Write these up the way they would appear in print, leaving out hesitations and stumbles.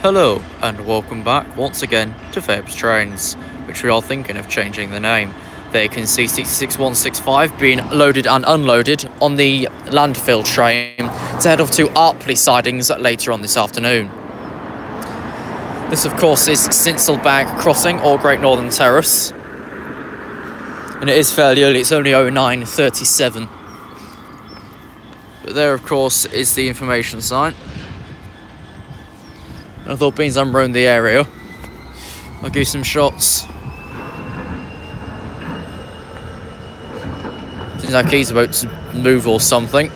Hello and welcome back once again to Feb's Trains, which we are thinking of changing the name. They can see 66165 being loaded and unloaded on the landfill train to head off to Arpley sidings later on this afternoon. This of course is Sincil Bag Crossing or Great Northern Terrace, and it is fairly early, it's only 09:37. But there of course is the information sign. I thought being I'm around the area, I'll give you some shots. Seems like he's about to move or something.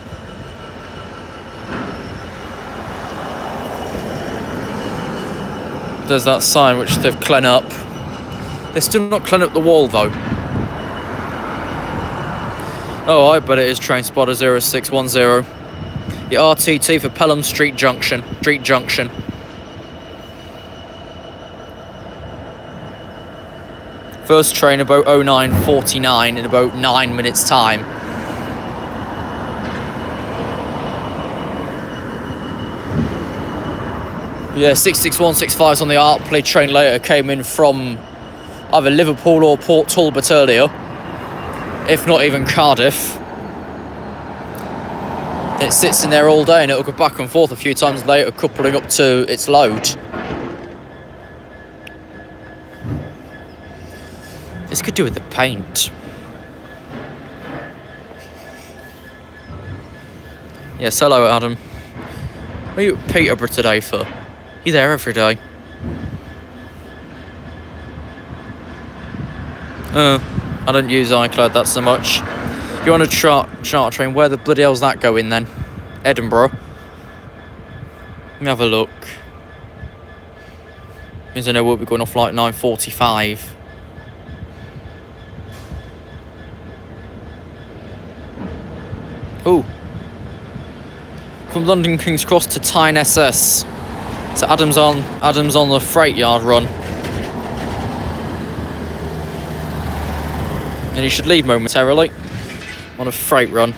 There's that sign which they've cleaned up. They're still not cleaned up the wall though. Oh, I bet it is Train Spotter 0610. The RTT for Pelham Street Junction. First train about 09:49 in about 9 minutes time. Yeah, 66165's on the Arpley train later, came in from either Liverpool or Port Talbot earlier, if not even Cardiff. It sits in there all day and it'll go back and forth a few times later, coupling up to its load. This could do with the paint. Yes, hello Adam. Are you at Peterborough today for? You there every day? I don't use iCloud that so much. You want a charter train? Where the bloody hell's that going then? Edinburgh. Let me have a look. Means I know we'll be going off like 9:45. Ooh. From London King's Cross to Tyne SS. So Adam's on the freight yard run. And he should leave momentarily on a freight run,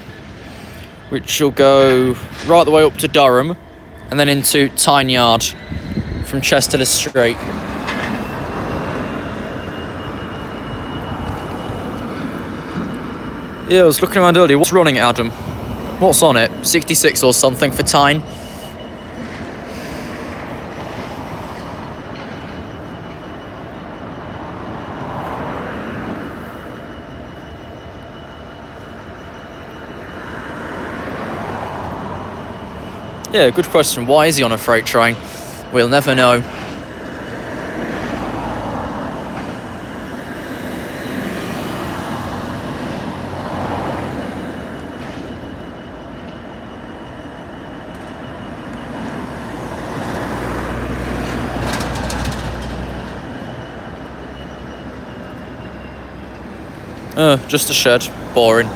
which will go right the way up to Durham and then into Tyne Yard from Chester Street. Yeah, I was looking around earlier. What's running, Adam? What's on it? 66 or something for Tyne? Yeah, good question. Why is he on a freight train? We'll never know. Just a shed. Boring.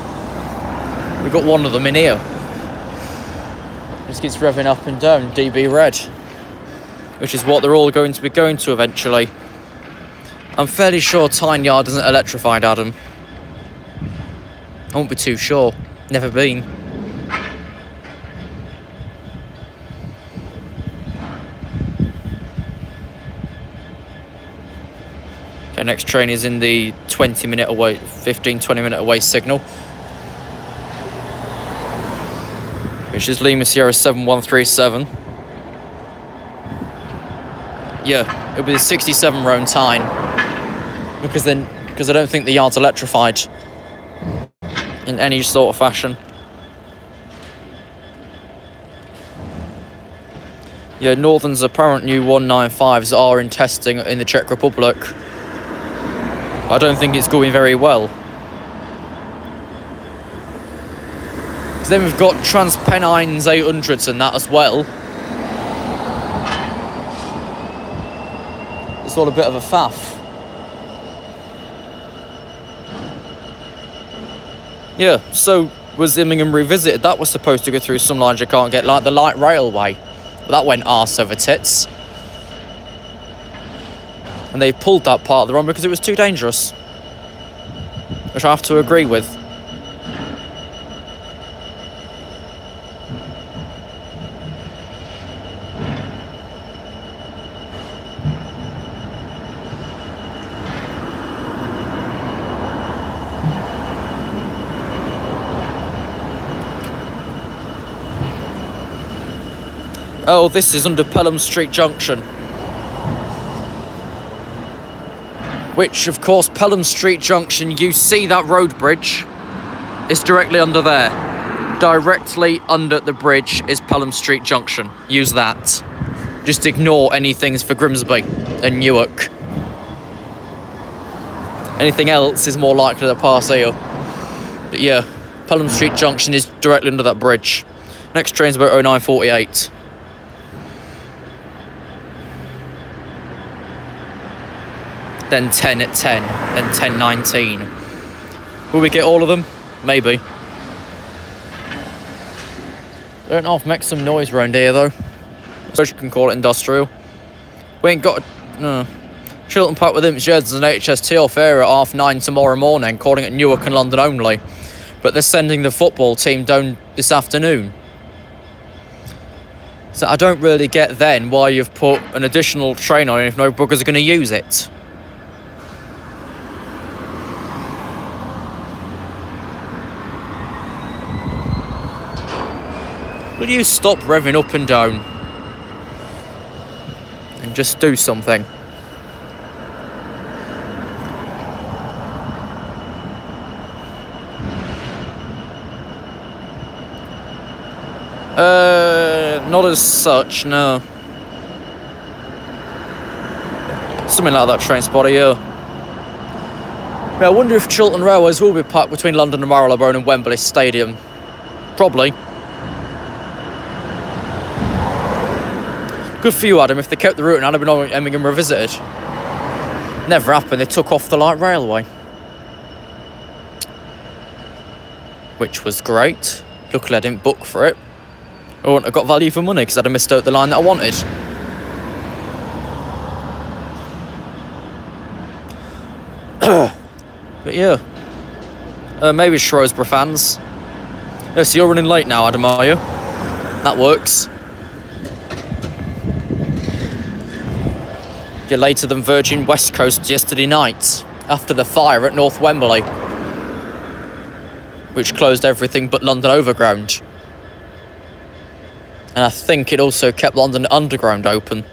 We've got one of them in here. Just keeps revving up and down, DB red. Which is what they're all going to be going to eventually. I'm fairly sure Tyne Yard isn't electrified, Adam. I won't be too sure. Never been. Okay, next train is in the 15-20 minute away signal. Which is Lima Sierra 7137. Yeah, it'll be the 67 row in Tyne. Because I don't think the yard's electrified in any sort of fashion. Yeah, Northern's apparent new 195s are in testing in the Czech Republic. I don't think it's going very well. Then we've got TransPennines 800s and that as well. It's all a bit of a faff. Yeah, so was Immingham Revisited. That was supposed to go through some lines you can't get, like the light railway. But that went arse over tits. And they pulled that part of the run because it was too dangerous. Which I have to agree with. Oh, this is under Pelham Street Junction. Which, of course, Pelham Street Junction, you see that road bridge? It's directly under there. Directly under the bridge is Pelham Street Junction. Use that. Just ignore anything for Grimsby and Newark. Anything else is more likely to pass here. But yeah, Pelham Street Junction is directly under that bridge. Next train's about 09:48. Then 10 at 10, then 10:19. Will we get all of them? Maybe. Don't know if make some noise around here though. I suppose you can call it industrial. We ain't got no. Chilton Park with them sheds and HST off air at 9:30 tomorrow morning, calling it Newark and London only. But they're sending the football team down this afternoon. So I don't really get then why you've put an additional train on if no buggers are going to use it. Will you stop revving up and down and just do something? Not as such, no. Something like that train spotter, yeah. I wonder if Chiltern Railways will be packed between London and Marylebone and Wembley Stadium. Probably. Good for you, Adam, if they kept the route and had been on Emmingham Revisited. Never happened, they took off the light railway. Which was great. Luckily I didn't book for it. I wouldn't have got value for money because I'd have missed out the line that I wanted. But yeah. Maybe Shrewsbury fans. Yeah, so you're running late now, Adam, are you? That works. You're later than Virgin West Coast yesterday night, after the fire at North Wembley, which closed everything but London Overground. And I think it also kept London Underground open.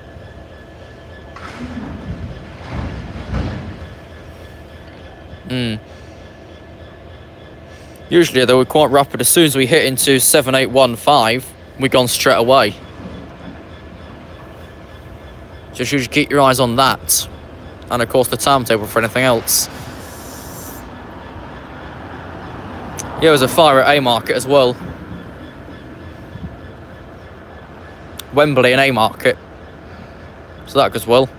Usually they were quite rapid. As soon as we hit into 7815, we're gone straight away. Just you should keep your eyes on that. And of course the timetable for anything else. Yeah, there was a fire at A-Market as well. Wembley and A-Market. So that goes well.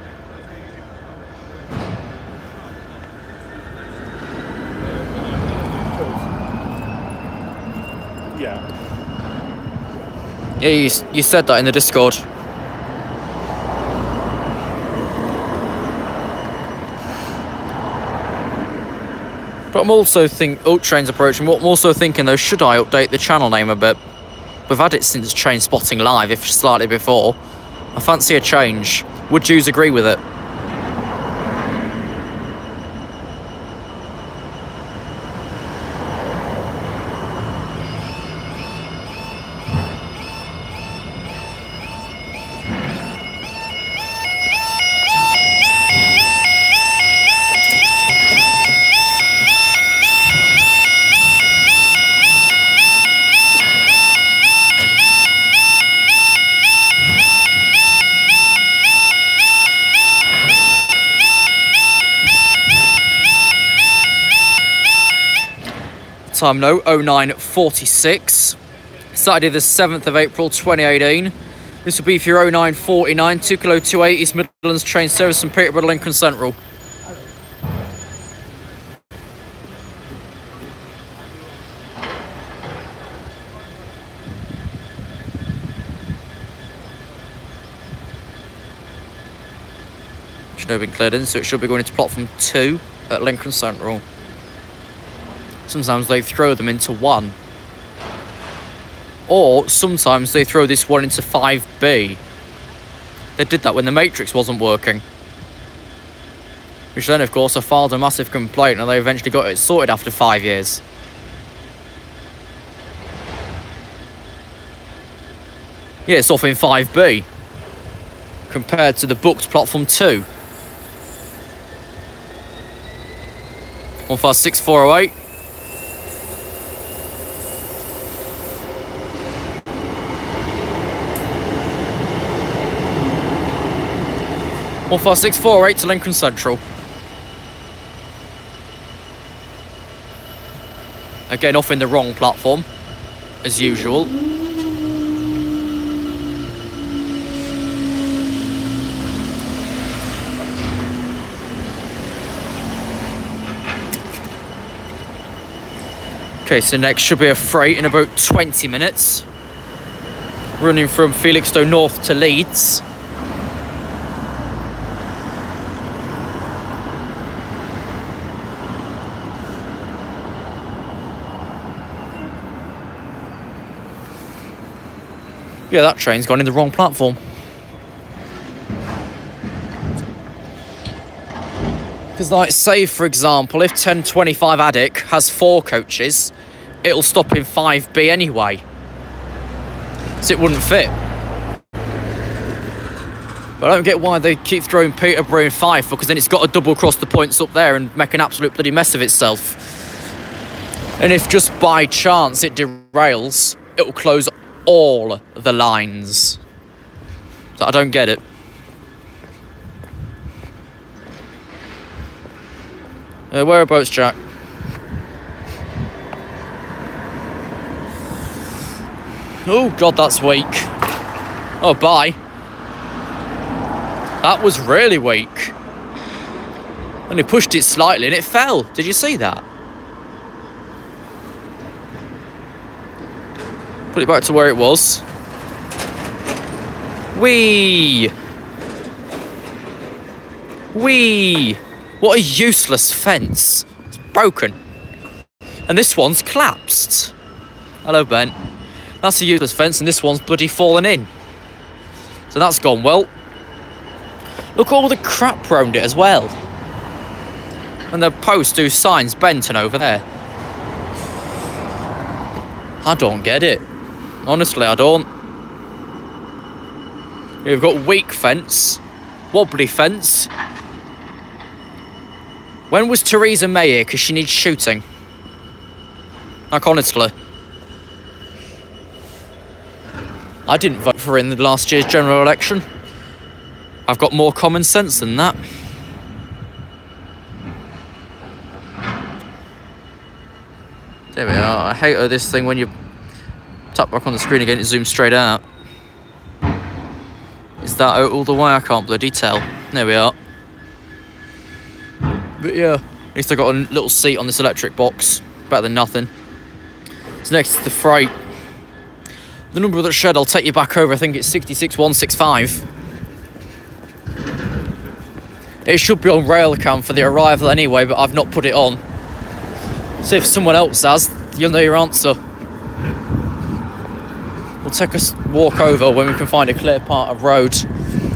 Yeah, you said that in the Discord. But I'm also train's approaching. I'm also thinking though, should I update the channel name a bit? We've had it since Train Spotting Live, if slightly before. I fancy a change. Would yous agree with it? Time now 09:46, Saturday the 7th of April 2018. This will be for your 09:49 2 Kilo 28 East Midlands train service from Peterborough Lincoln Central. Should have been cleared in, so it should be going into platform 2 at Lincoln Central. Sometimes they throw them into 1. Or sometimes they throw this one into 5B. They did that when the Matrix wasn't working. Which then, of course, I filed a massive complaint and they eventually got it sorted after 5 years. Yeah, it's off in 5B. Compared to the booked platform 2. 156408. One 5648 to Lincoln Central. Again, off in the wrong platform, as usual. Okay, so next should be a freight in about 20 minutes. Running from Felixstowe North to Leeds. Yeah, that train's gone in the wrong platform. Because, like, say, for example, if 1025 Addick has 4 coaches, it'll stop in 5B anyway. So it wouldn't fit. But I don't get why they keep throwing Peterborough in Fife, because then it's got to double cross the points up there and make an absolute bloody mess of itself. And if just by chance it derails, it'll close all the lines. So I don't get it. Whereabouts, Jack? Oh, God, that's weak. Oh, bye. That was really weak. And he pushed it slightly and it fell. Did you see that? Put it back to where it was. Whee! Whee! What a useless fence. It's broken. And this one's collapsed. Hello, Ben. That's a useless fence and this one's bloody fallen in. So that's gone well. Look at all the crap around it as well. And the post whose sign's bent and over there. I don't get it. Honestly, I don't. We've got weak fence. Wobbly fence. When was Theresa May here? Because she needs shooting. Like, honestly. I didn't vote for her in the last year's general election. I've got more common sense than that. There we are. I hate this thing when you tap back on the screen again, it zooms straight out. Is that out all the way? I can't bloody tell. There we are. But yeah, at least I got a little seat on this electric box. Better than nothing. So next is the freight. The number of that shed, I'll take you back over. I think it's 66165. It should be on Railcam for the arrival anyway, but I've not put it on. So if someone else has, you'll know your answer. We'll take a walk over when we can find a clear part of road.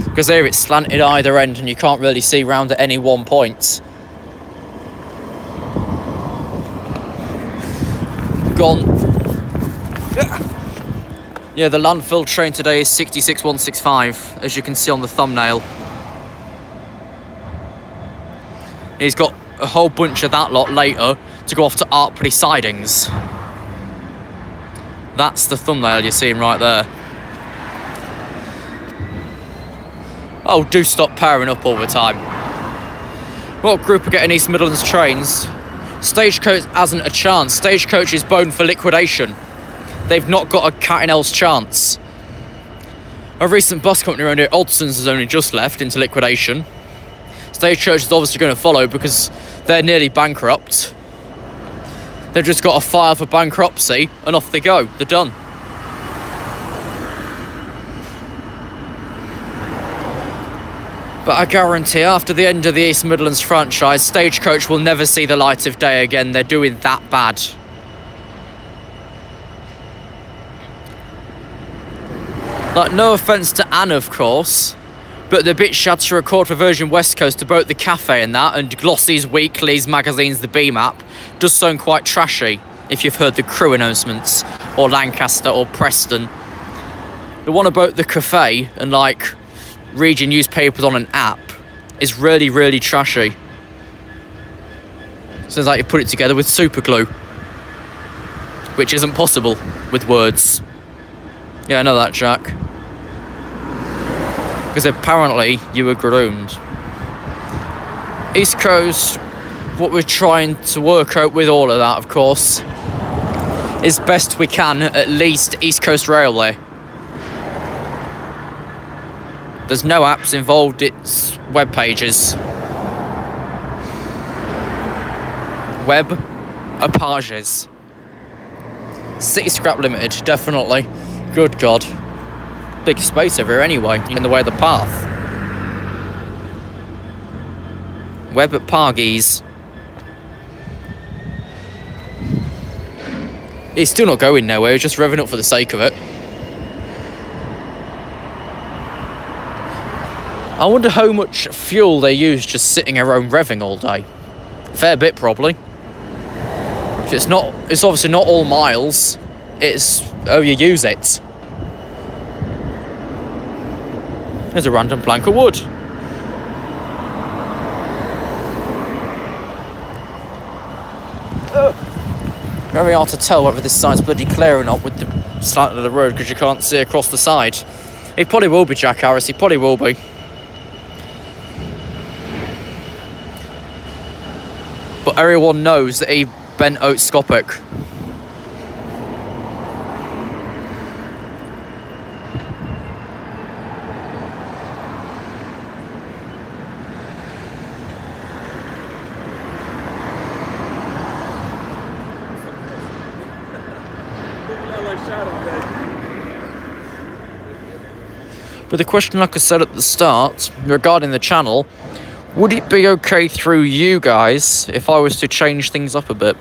Because here it's slanted either end and you can't really see round at any one point. Gone. Yeah, the landfill train today is 66165, as you can see on the thumbnail. He's got a whole bunch of that lot later to go off to Artbury sidings. That's the thumbnail you're seeing right there. Oh, do stop powering up all the time. What group are getting East Midlands trains? Stagecoach hasn't a chance. Stagecoach is boned for liquidation. They've not got a cat and else chance. A recent bus company around here, Odson's, has only just left into liquidation. Stagecoach is obviously going to follow because they're nearly bankrupt. They've just got to file for bankruptcy and off they go. They're done. But I guarantee after the end of the East Midlands franchise, Stagecoach will never see the light of day again. They're doing that bad. Like, no offence to Anne, of course, but the bit she had to record for Virgin West Coast about the cafe and that, and Glossy's weeklies, magazines, the B-map, does sound quite trashy if you've heard the Crew announcements, or Lancaster, or Preston. The one about the cafe and like read your newspapers on an app is really, really trashy. Sounds like you put it together with super glue, which isn't possible with words. Yeah, I know that, Jack. Because apparently you were groomed. East Coast, what we're trying to work out with all of that, of course, is best we can, at least East Coast Railway. There's no apps involved, it's web pages. Web pages. City Scrap Limited, definitely. Good God. Big space over here anyway, in the way of the path. Web Pargies. It's still not going nowhere, it's just revving up for the sake of it. I wonder how much fuel they use just sitting around revving all day. Fair bit, probably. It's obviously not all miles, it's how you use it. There's a random plank of wood. Very hard to tell whether this side's bloody clear or not with the slant of the road because you can't see across the side. It probably will be, Jack Harris, he probably will be. But everyone knows that he bent out Scopic. But the question, like I said at the start, regarding the channel, would it be okay through you guys if I was to change things up a bit?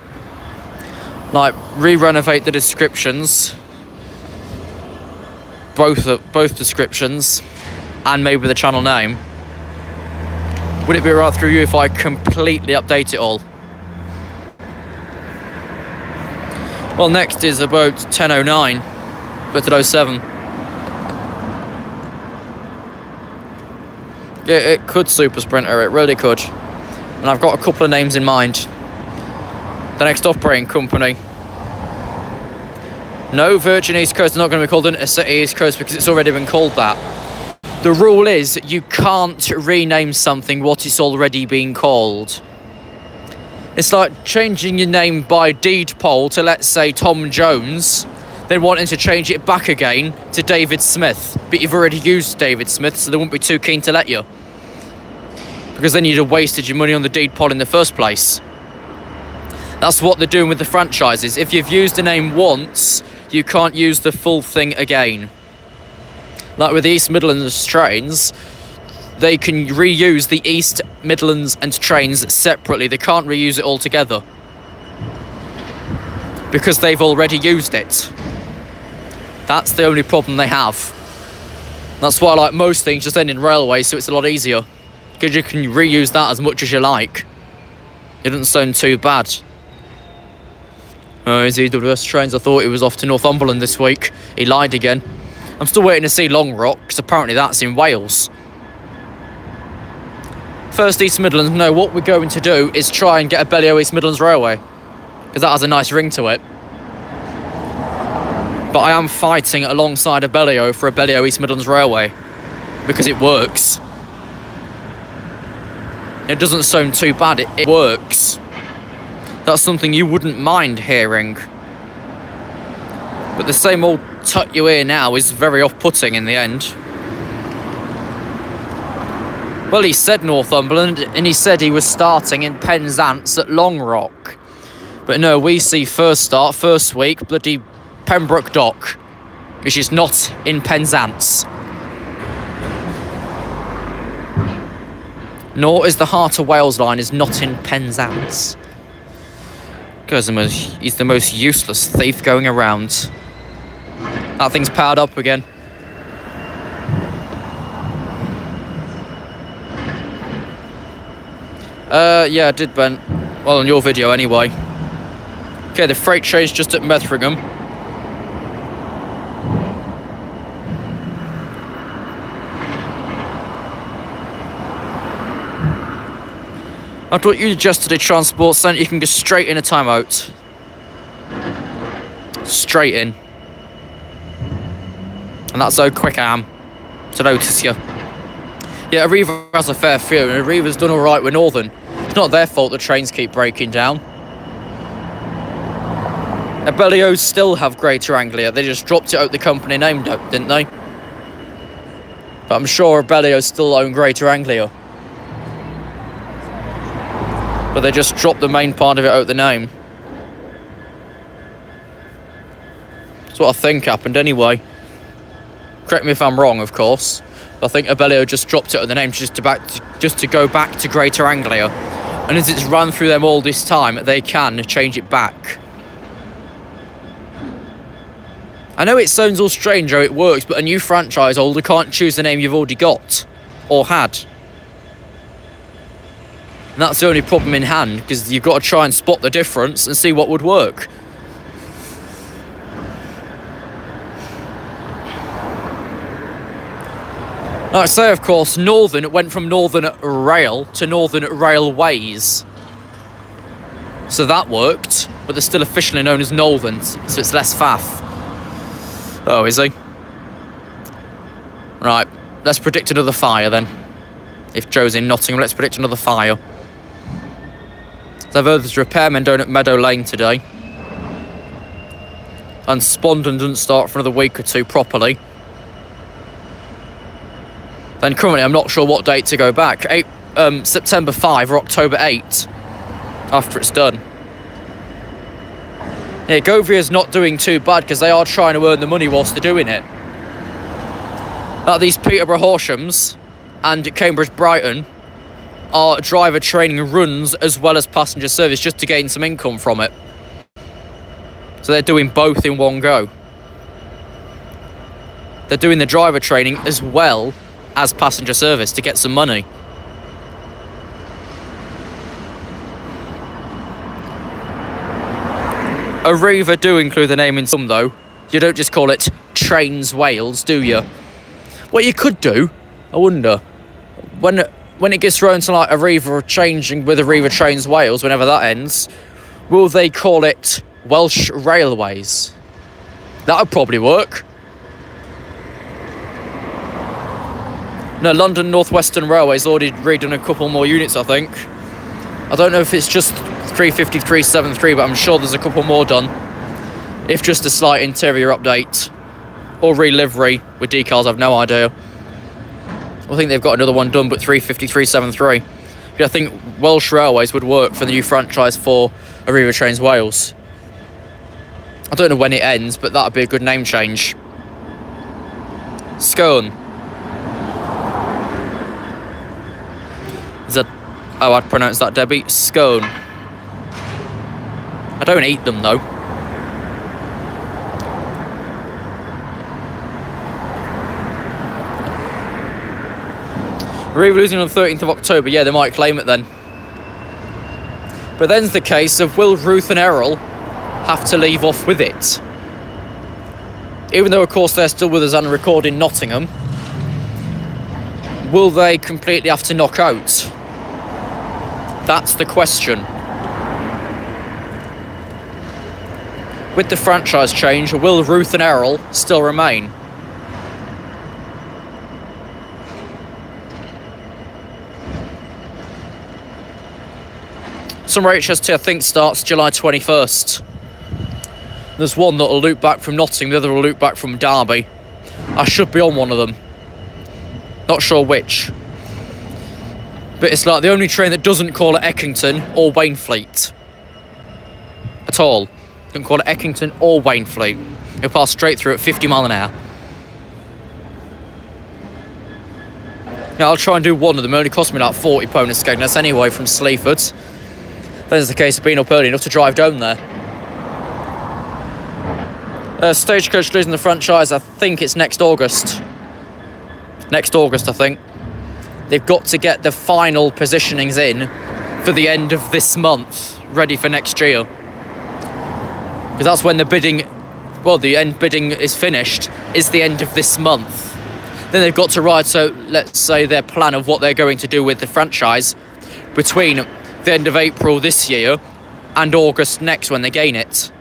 Like, re-renovate the descriptions, both descriptions, and maybe the channel name. Would it be right through you if I completely update it all? Well, next is about 10:09, but at 07. Yeah, it could super sprinter, it really could. And I've got a couple of names in mind. The next operating company. No, Virgin East Coast is not going to be called Intercity East Coast because it's already been called that. The rule is you can't rename something what it's already been called. It's like changing your name by deed poll to, let's say, Tom Jones, then wanting to change it back again to David Smith. But you've already used David Smith, so they wouldn't be too keen to let you. Because then you'd have wasted your money on the deed poll in the first place. That's what they're doing with the franchises. If you've used a name once, you can't use the full thing again. Like with the East Midlands trains, they can reuse the East Midlands and trains separately. They can't reuse it all together. Because they've already used it. That's the only problem they have. That's why, like most things, just end in railway, so it's a lot easier. Because you can reuse that as much as you like. It doesn't sound too bad. His EWS trains, I thought he was off to Northumberland this week. He lied again. I'm still waiting to see Long Rock, because apparently that's in Wales. First East Midlands, no, what we're going to do is try and get a Bellio East Midlands Railway. Because that has a nice ring to it. But I am fighting alongside a Bellio for a Bellio East Midlands Railway. Because it works. It doesn't sound too bad, it works. That's something you wouldn't mind hearing. But the same old tut you hear now is very off-putting in the end. Well, he said Northumberland, and he said he was starting in Penzance at Long Rock. But no, we see first start, first week, bloody Pembroke Dock, which is not in Penzance. Nor is the Heart of Wales line is not in Penzance. Because he's the most useless thief going around. That thing's powered up again. Yeah, I did, Ben. Well, on your video anyway. Okay, the freight train's just at Metheringham. After what you adjusted a transport centre, you can go straight in a timeout. Straight in. And that's how quick I am to notice you. Yeah, Arriva has a fair few, and Arriva's done alright with Northern. It's not their fault the trains keep breaking down. Abellio still have Greater Anglia. They just dropped it out the company name, didn't they? But I'm sure Abellio still own Greater Anglia. But they just dropped the main part of it out the name. That's what I think happened anyway. Correct me if I'm wrong, of course. But I think Abellio just dropped it out the name just to go back to Greater Anglia. And as it's run through them all this time, they can change it back. I know it sounds all strange how it works, but a new franchise holder can't choose the name you've already got. Or had. And that's the only problem in hand, because you've got to try and spot the difference and see what would work. Like I say, of course, Northern went from Northern Rail to Northern Railways. So that worked, but they're still officially known as Northern, so it's less faff. Oh, is he? Right, let's predict another fire then. If Joe's in Nottingham, let's predict another fire. So I've heard there's repairmen down at Meadow Lane today. And Spondon doesn't start for another week or two properly. Then currently I'm not sure what date to go back. September 5 or October 8 after it's done. Yeah, Govia's not doing too bad because they are trying to earn the money whilst they're doing it. These Peterborough Horshams and Cambridge Brighton are driver training runs as well as passenger service just to gain some income from it. So they're doing both in one go. They're doing the driver training as well as passenger service to get some money. Arriva do include the name in some though. You don't just call it Trains Wales, do you? What you could do, I wonder, when it gets thrown to like Arriva changing with Arriva Trains Wales, whenever that ends, will they call it Welsh Railways? That would probably work. No, London North Western Railway's already redone a couple more units, I think. I don't know if it's just 35373, but I'm sure there's a couple more done. If just a slight interior update or re-livery with decals, I've no idea. I think they've got another one done, but 35373. Yeah, I think Welsh Railways would work for the new franchise for Arriva Trains Wales. I don't know when it ends, but that'd be a good name change. Scone. Is that how I'd pronounce that, Debbie? Scone. I don't eat them, though. Arriva losing on the 13th of October. Yeah, they might claim it then. But then's the case of will Ruth and Errol have to leave off with it? Even though, of course, they're still with us and recording Nottingham, will they completely have to knock out? That's the question. With the franchise change, will Ruth and Errol still remain? Summer HST, I think, starts July 21st. There's one that'll loop back from Nottingham, the other will loop back from Derby. I should be on one of them. Not sure which. But it's like the only train that doesn't call it Eckington or Wainfleet. At all. Don't call it Eckington or Wainfleet. It'll pass straight through at 50 mile an hour. Yeah, I'll try and do one of them. It only cost me like £40 a skate. That's anyway from Sleaford. There's the case of being up early enough to drive down there. Stagecoach losing the franchise, I think it's next August. Next August, I think. They've got to get the final positionings in for the end of this month, ready for next year. Because that's when the bidding, well, the end bidding is finished, is the end of this month. Then they've got to write, so let's say their plan of what they're going to do with the franchise between the end of April this year and August next when they gain it.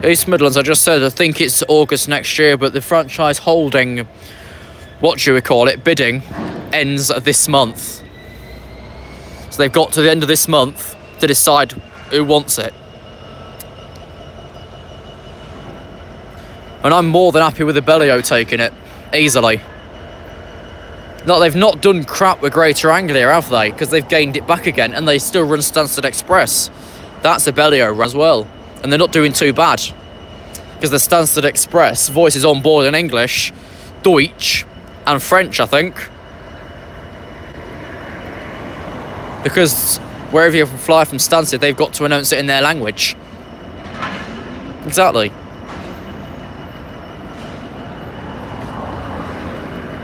East Midlands, I just said, I think it's August next year, but the franchise holding, what do we call it, bidding, ends this month. So they've got to the end of this month to decide who wants it. And I'm more than happy with the Bellio taking it, easily. No, they've not done crap with Greater Anglia, have they? Because they've gained it back again, and they still run Stansted Express. That's a Bellio run as well. And they're not doing too bad. Because the Stansted Express voices on board in English, Deutsch, and French, I think. Because wherever you fly from Stansted, they've got to announce it in their language. Exactly.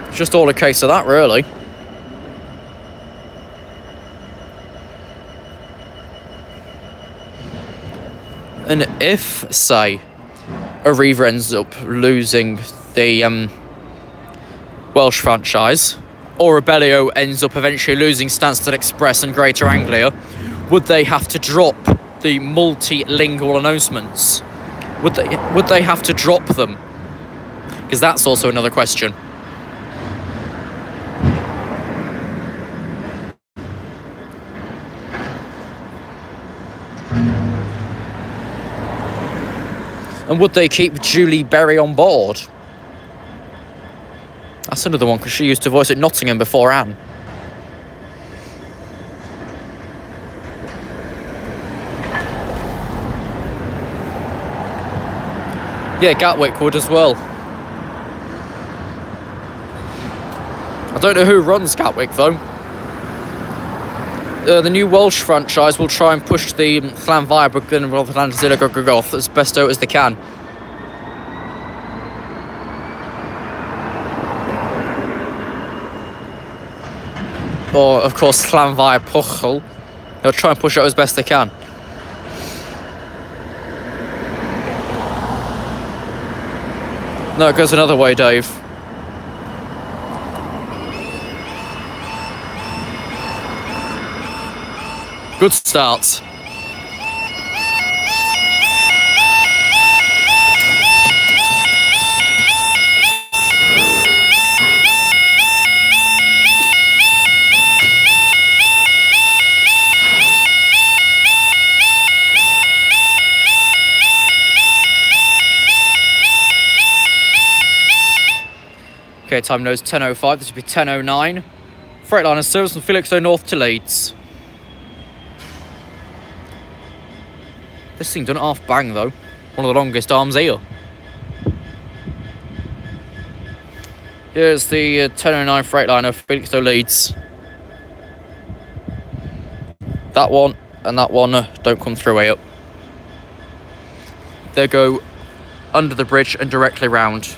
It's just all a case of that, really. And if, say, Arriva ends up losing the Welsh franchise, or Bellio ends up eventually losing Stansted Express and Greater Anglia, would they have to drop the multilingual announcements? Would they have to drop them? Because that's also another question. And would they keep Julie Berry on board? That's another one, because she used to voice at Nottingham before Anne. Yeah, Gatwick would as well. I don't know who runs Gatwick, though. The new Welsh franchise will try and push the Llanfair, Brooklyn, Rotherham, Zillogogogoth as best out as they can. Or, of course, Llanfair, Postal. They'll try and push it out as best they can. No, it goes another way, Dave. Good start. Okay, time now is 10:05. This would be 10:09. Freightliner service from Felixstowe North to Leeds. This thing done half bang though. One of the longest arms here. Here's the 10:09 Freightliner Felixstowe Leeds. That one and that one don't come through here. They go under the bridge and directly round.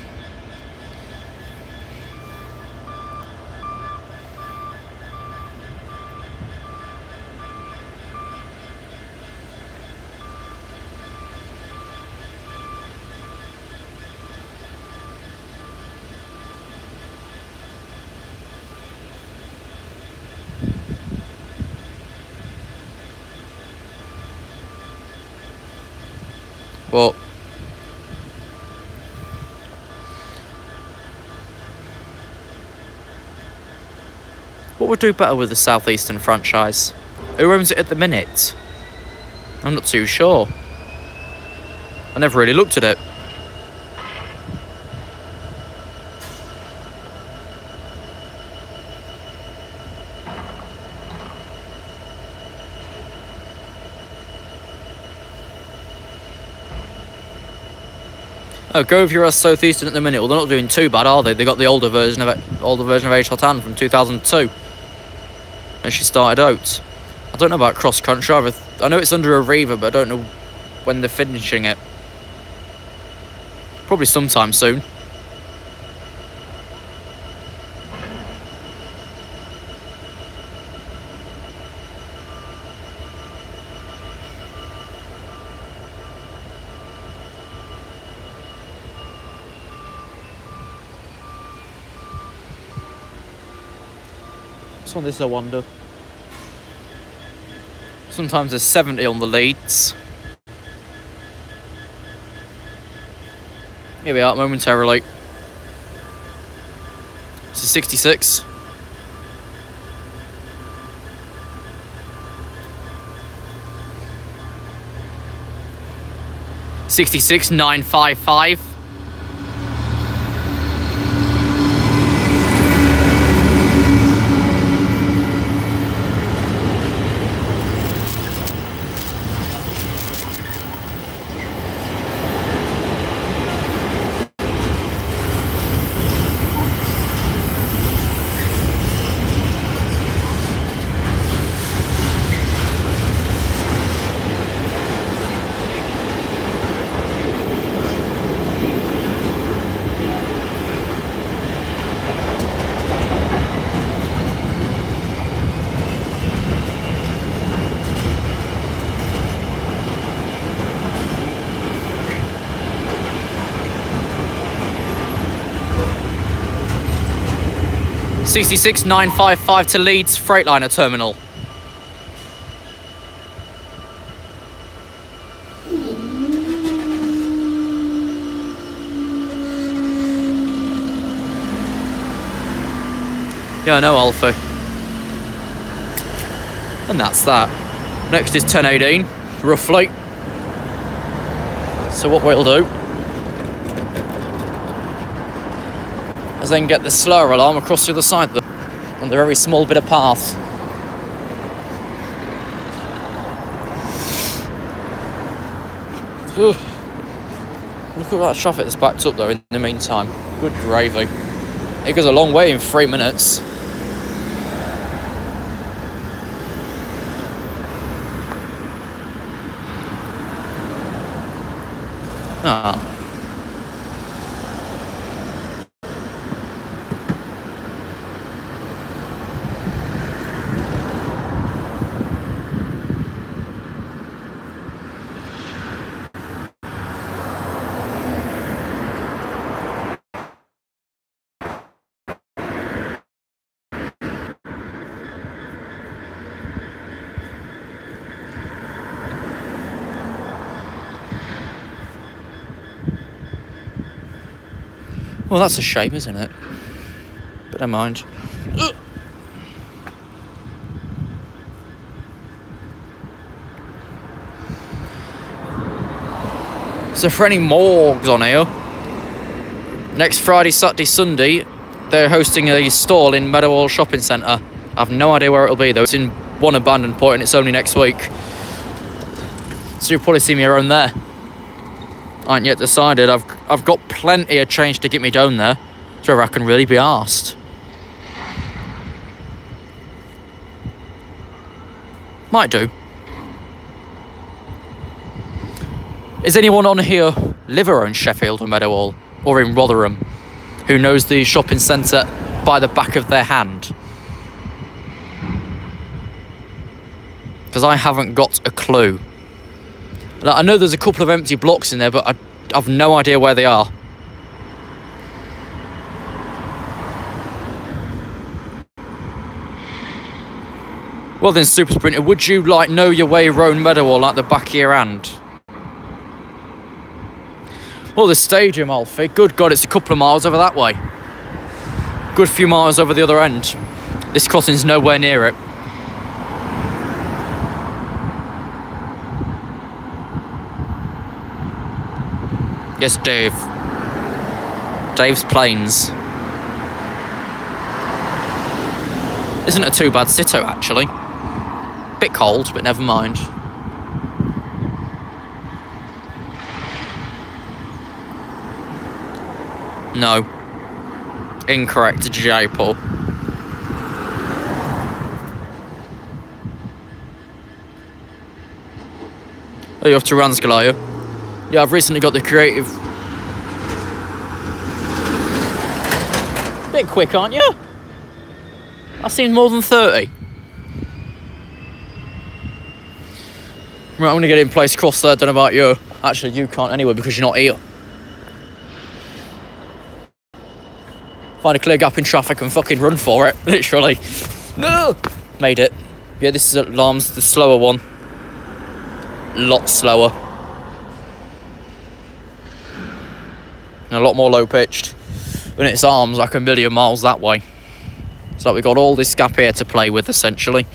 Well, what would do better with the Southeastern franchise? Who owns it at the minute? I'm not too sure. I never really looked at it. Oh, Govia are Southeastern at the minute. Well, they're not doing too bad, are they? They got the older version of H. Tan from 2002, when she started out. I don't know about cross country either. I know it's under Arriva, but I don't know when they're finishing it. Probably sometime soon. one is, I wonder? Sometimes there's 70 on the leads. Here we are, momentarily. It's a 66. $66 955. $66 955 to Leeds Freightliner Terminal. Yeah, I know, Alfie. And that's that. Next is 1018, roughly. So what we'll do is then get the slower alarm across the other side on the very small bit of path. Look at that traffic that's backed up though in the meantime. Good gravy. It goes a long way in 3 minutes. Ah. Well, that's a shame, isn't it? But never mind. So for any morgues on here, next Friday, Saturday, Sunday, they're hosting a stall in Meadowhall Shopping Centre. I have no idea where it'll be though. It's in one abandoned point and it's only next week. So you'll probably see me around there. I ain't yet decided. I've got plenty of change to get me down there, so I can really be arsed. Might do. Is anyone on here live around Sheffield or Meadowhall or in Rotherham who knows the shopping centre by the back of their hand? Because I haven't got a clue. Like, I know there's a couple of empty blocks in there, but I've no idea where they are. Well then, Super Sprinter, would you like know your way around Meadowhall like the back of your hand? Well, the stadium, Alfie, good God, it's a couple of miles over that way. Good few miles over the other end. This crossing's nowhere near it. Yes, Dave. Dave's Plains. Isn't a too bad sitto, actually. Bit cold, but never mind. No. Incorrect, Jaipur. Oh, you're off to Ranskell, are you? Yeah, I've recently got the creative. Bit quick, aren't you? I've seen more than 30. Right, I'm going to get in place across there. Don't know about you. Actually, you can't anyway because you're not here. Find a clear gap in traffic and fucking run for it, literally. No! Made it. Yeah, this is alarms, the slower one. A lot slower. And a lot more low pitched. And its arms like a million miles that way. So we've got all this gap here to play with, essentially.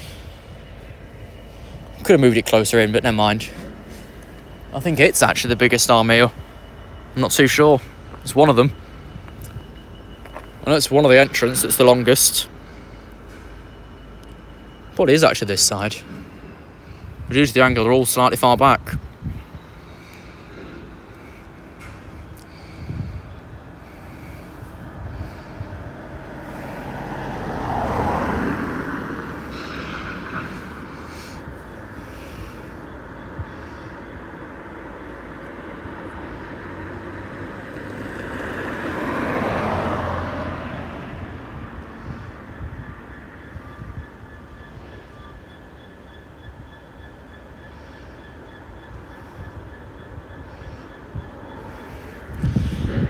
Could have moved it closer in, but never mind. I think it's actually the biggest arm here. I'm not too sure. It's one of them. I know it's one of the entrance that's the longest. But it is actually this side. Due to the angle, they're all slightly far back.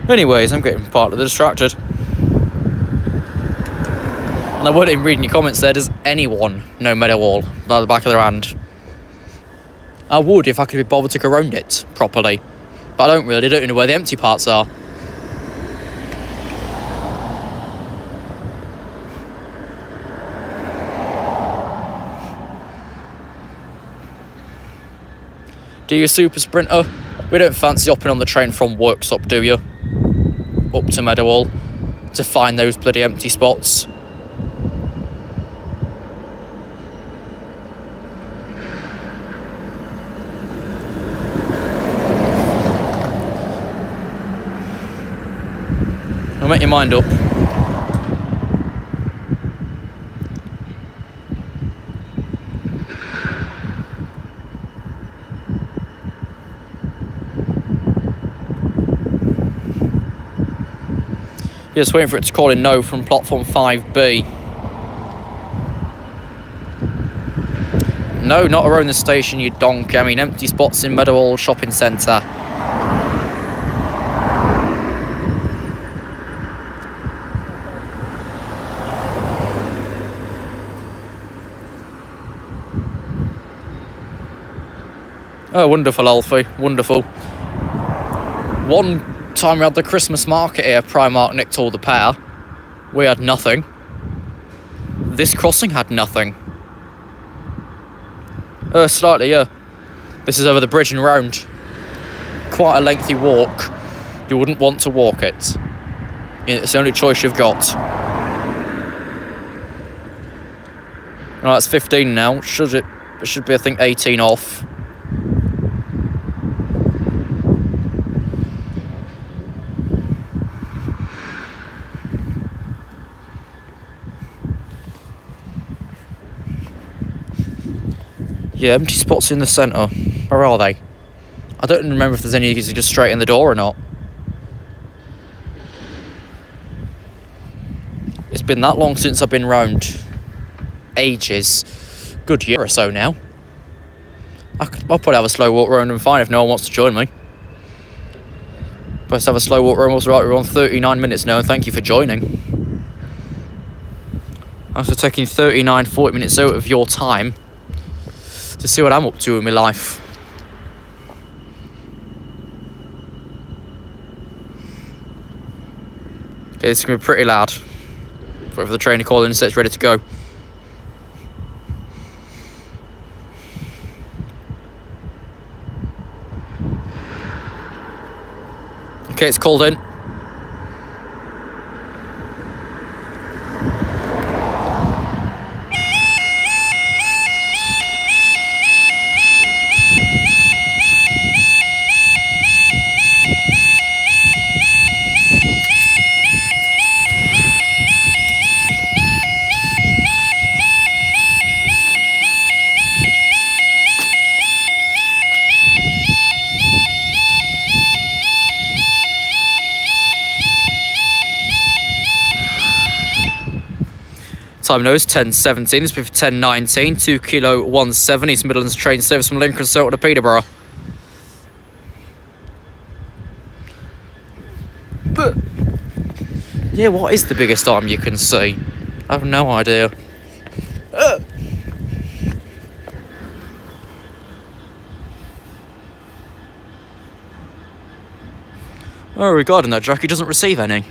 Anyways, I'm getting partly distracted. And I wasn't even reading your comments there. Does anyone know Meadowhall by the back of their hand? I would if I could be bothered to go around it properly. But I don't really. I don't know where the empty parts are. Do you super sprinter? We don't fancy hopping on the train from Worksop, do you? Up to Meadowhall to find those bloody empty spots. I'll make your mind up. Just waiting for it to call in no from platform 5B. No, not around the station, you donk. I mean, empty spots in Meadowhall Shopping Centre. Oh, wonderful, Alfie. Wonderful. One time we had the Christmas market here, Primark nicked all the power. We had nothing. This crossing had nothing. Slightly, yeah. This is over the bridge and round. Quite a lengthy walk. You wouldn't want to walk it. It's the only choice you've got. Right, it's 15 now. It should be, I think, 18 off. Yeah, empty spots in the centre. Where are they? I don't remember if there's any just straight in the door or not. It's been that long since I've been round. Ages. Good year or so now. I'll probably have a slow walk round and fine if no one wants to join me. Let's have a slow walk round. Right, we're on 39 minutes now, and thank you for joining. After taking 39, 40 minutes out of your time to see what I'm up to in my life. Okay, this is going to be pretty loud. Wait for the train to call in and say it's ready to go. Okay, it's called in. Time now is 10:17. It's been 10:19. 2 Kilo 17 East Midlands train service from Lincoln Circle to Peterborough. But yeah, what is the biggest arm you can see? I have no idea. Oh, regarding that, Jackie doesn't receive any.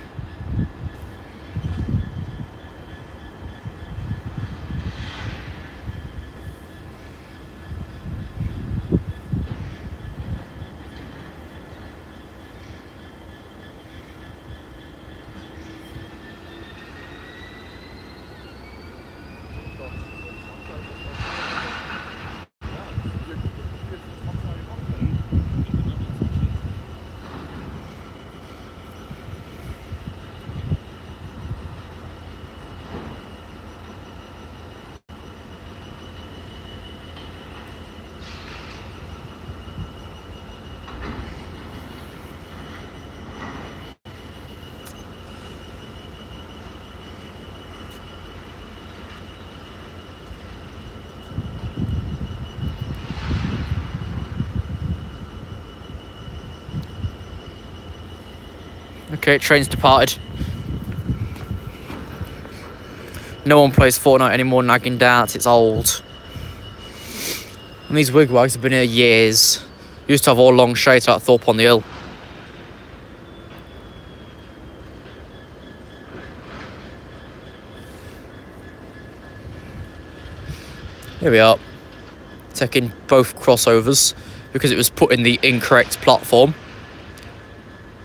Okay, train's departed. No one plays Fortnite anymore, nagging doubts, it's old. And these wigwags have been here years. Used to have all long shades out Thorpe on the Hill. Here we are. Taking both crossovers because it was put in the incorrect platform.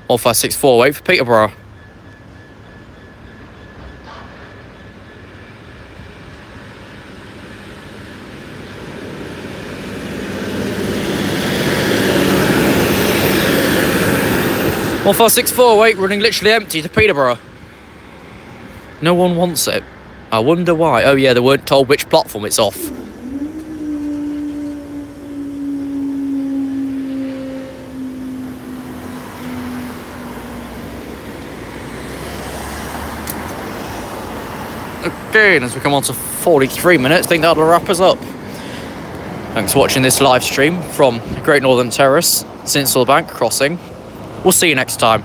15648 for Peterborough. One 5648 running literally empty to Peterborough. No one wants it. I wonder why. Oh yeah, they weren't told which platform it's off. Okay, and as we come on to 43 minutes, I think that'll wrap us up. Thanks for watching this live stream from Great Northern Terrace, Sincil Bank crossing. We'll see you next time.